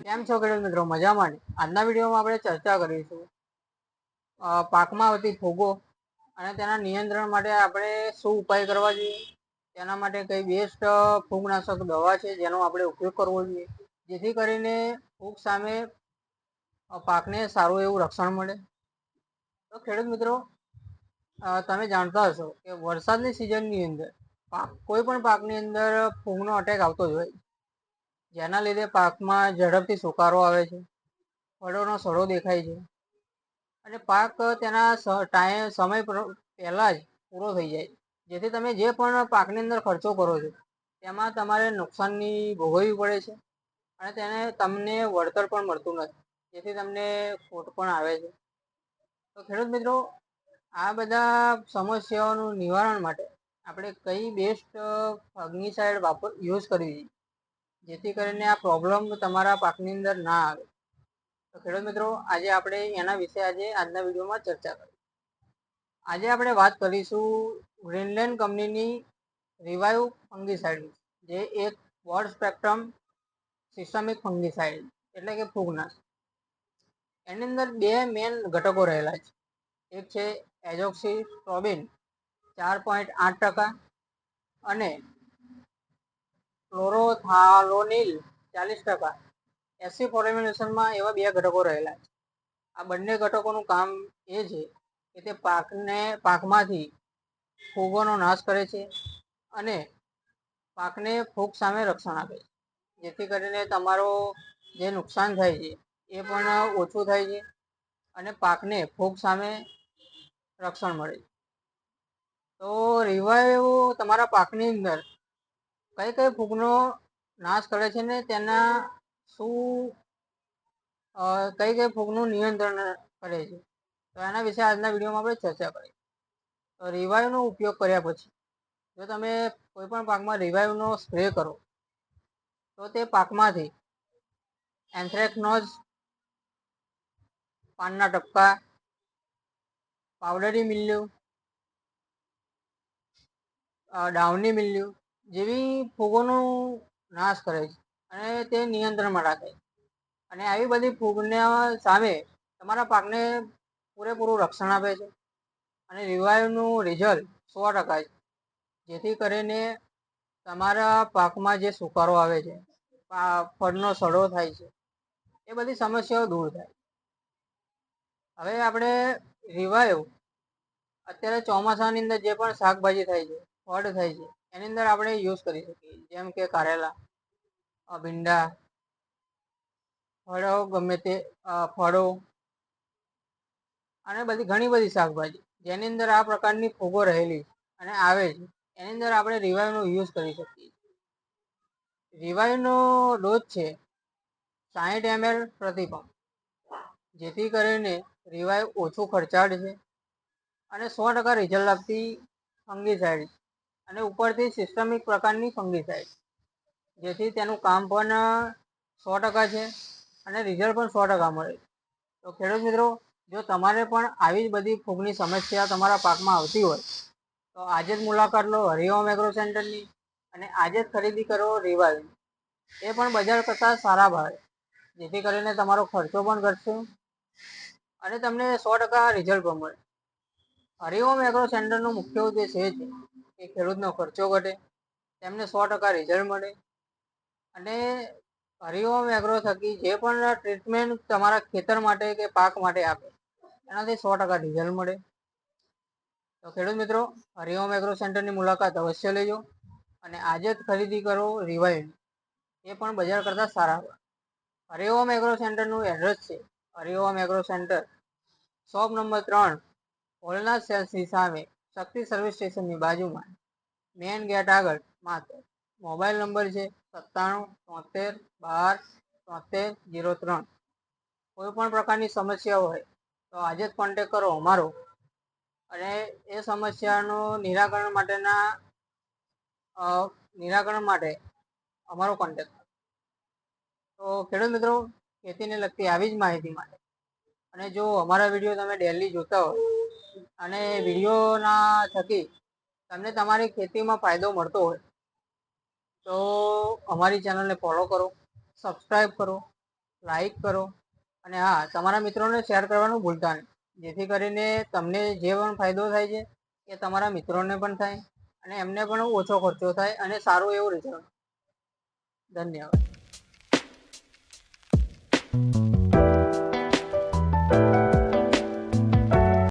કેમ છો ખેડૂત મિત્રો? મજામાં ને? આજના વિડીયોમાં આપણે ચર્ચા કરીશું પાકમાં આવતી ફૂગો અને તેના નિયંત્રણ માટે આપણે શું ઉપાય કરવા જોઈએ, તેના માટે કઈ બેસ્ટ ફૂગનાશક દવા છે જેનો આપણે ઉપયોગ કરવો જોઈએ, જેથી કરીને ફૂગ સામે પાકને સારું એવું રક્ષણ મળે. તો ખેડૂત મિત્રો, તમે જાણતા હશો કે વરસાદની સિઝનની અંદર કોઈ પણ પાકની અંદર ફૂગનો અટેક આવતો જ હોય, જેના લીધે પાકમાં ઝડપથી સુકારો આવે છે, ફળોનો સડો દેખાય છે અને પાક તેના સમય પહેલા જ પૂરો થઈ જાય. જેથી તમે જે પણ પાકની અંદર ખર્ચો કરો છો તેમાં તમારે નુકસાનની ભોગવવી પડે છે અને તમને વળતર પણ મળતું નથી, જેથી તમને ખોટ પણ આવે છે. તો ખેડૂત મિત્રો, આ બધા સમસ્યાઓનું નિવારણ માટે આપણે કઈ બેસ્ટ ફંગીસાઇડ યુઝ કરવી જોઈએ, જેથી કરીને આ પ્રોબ્લેમ તમારા પાકની અંદર ના આવે. તો ખેડૂત મિત્રો, આજે આપણે એના વિશે આજના વિડીયોમાં ચર્ચા કરીશું. આજે આપણે વાત કરીશું ગ્રીનલેન્ડ કંપનીની રિવાઇવ ફંગીસાઇડ, જે એક બ્રોડ સ્પેક્ટ્રમ સિસ્ટમિક ફંગીસાઇડ એટલે કે ફૂગનાશક. એની અંદર બે મેન ઘટકો રહેલા છે. એક છે એઝોક્સિસ્ટ્રોબિન 4.8% અને ક્લોરોથાલોનિલ 40%. એસી ફોર્મ્યુલેશનમાં એવા બે ઘટકો રહેલા છે. આ બંને ઘટકોનું કામ એ છે કે તે પાકમાંથી ફૂગોનો નાશ કરે છે અને પાકને ફૂગ સામે રક્ષણ આપે છે, જેથી કરીને તમારો જે નુકસાન થાય છે એ પણ ઓછું થાય છે અને પાકને ફૂગ સામે રક્ષણ મળે છે. તો રિવાઇવ તમારા પાકની અંદર કઈ કઈ ફૂગનો નાશ કરે છે ને તેના શું કઈ કઈ ફૂગનું નિયંત્રણ કરે છે, તો એના વિશે આજના વિડીયોમાં આપણે ચર્ચા કરીએ. તો રિવાઇવનો ઉપયોગ કર્યા પછી જો તમે કોઈ પણ પાકમાં રિવાઇવનો સ્પ્રે કરો તો તે પાકમાંથી એન્થ્રેક્નોઝ, પાનના ટપકા, પાવડરી મિલ્યુ, ડાઉની મિલ્યુ જેવી ફૂગોનો નાશ કરે છે અને તે નિયંત્રણમાં રાખે છે. અને આવી બધી ફૂગના સામે તમારા પાકને પૂરેપૂરું રક્ષણ આપે છે અને રિવાઇવનું રિઝલ્ટ 100% છે, જેથી કરીને તમારા પાકમાં જે સુકારો આવે છે, ફળનો સડો થાય છે, એ બધી સમસ્યાઓ દૂર થાય. હવે આપણે રિવાઇવ અત્યારે ચોમાસાની અંદર જે પણ શાકભાજી થાય છે, ફળ થાય છે, એની અંદર આપણે યુઝ કરી શકીએ, જેમ કે કારેલા, ભીંડા, ફળો ગમે તે ફળો અને ઘણી બધી શાકભાજી જેની અંદર આ પ્રકારની ફૂગો રહેલી અને આવે છે, એની અંદર આપણે રિવાઇવનો યુઝ કરી શકીએ. રિવાઇવનો ડોઝ છે 60 ml પ્રતિ પંપ, જેથી કરીને રિવાઇવ ઓછું ખર્ચાળ છે અને 100% રિઝલ્ટ આપતી ફંગીસાઇડ અને ઉપરથી સિસ્ટમિક પ્રકારની ફંગીસાઇડ, જેથી તેનું કામ પણ 100% છે અને રિઝલ્ટ પણ 100% મળે. તો ખેડૂત મિત્રો, જો તમારે પણ આવી જ બધી ફૂગની સમસ્યા તમારા પાકમાં આવતી હોય તો આજે જ મુલાકાત લો હરિઓમ એગ્રો સેન્ટરની અને આજે જ ખરીદી કરો રિવાઇવ. એ પણ બજાર કરતાં સારા ભાવે, જેથી કરીને તમારો ખર્ચો પણ ઘટશે અને તમને 100% રિઝલ્ટ પણ મળે. હરિઓમ એગ્રો સેન્ટરનો મુખ્ય ઉદ્દેશ એ છે કે ખેડૂતનો ખર્ચો ઘટે, તેમને 100% રિઝલ્ટ મળે અને હરિઓમ એગ્રો થકી જે પણ ટ્રીટમેન્ટ તમારા ખેતર માટે કે પાક માટે આપે એનાથી 100% રિઝલ્ટ મળે. તો ખેડૂત મિત્રો, હરિઓમ એગ્રો સેન્ટરની મુલાકાત અવશ્ય લેજો અને આજે જ ખરીદી કરો રિવાઇવ, એ પણ બજાર કરતાં સારા. હરિઓમ એગ્રો સેન્ટરનું એડ્રેસ છે Hariom agro centre, shop number 3, હોલનાથ સેલ્સની સામે, શક્તિ સર્વિસ સ્ટેશનની બાજુમાં, મેન ગેટ આગળ માત્ર. મોબાઈલ નંબર છે 97 73 12 73 03. કોઈ પણ પ્રકારની સમસ્યા હોય તો આજે જ કોન્ટેક કરો અમારો અને એ સમસ્યાનું નિરાકરણ માટે અમારો કોન્ટેક. તો ખેડૂત મિત્રો, ખેતીને લગતી આવી જ માહિતી માટે અને જો અમારા વિડીયો તમે ડેલી જોતા હોય અને વિડીયોના થકી તમને તમારી ખેતીમાં ફાયદો મળતો હોય તો અમારી ચેનલને ફોલો કરો, સબસ્ક્રાઈબ કરો, લાઈક કરો અને હા, તમારા મિત્રોને શેર કરવાનું ભૂલતા નહીં, જેથી કરીને તમને જે પણ ફાયદો થાય છે એ તમારા મિત્રોને પણ થાય અને એમને પણ ઓછો ખર્ચો થાય અને સારું એવું રિઝલ્ટ. ધન્યવાદ.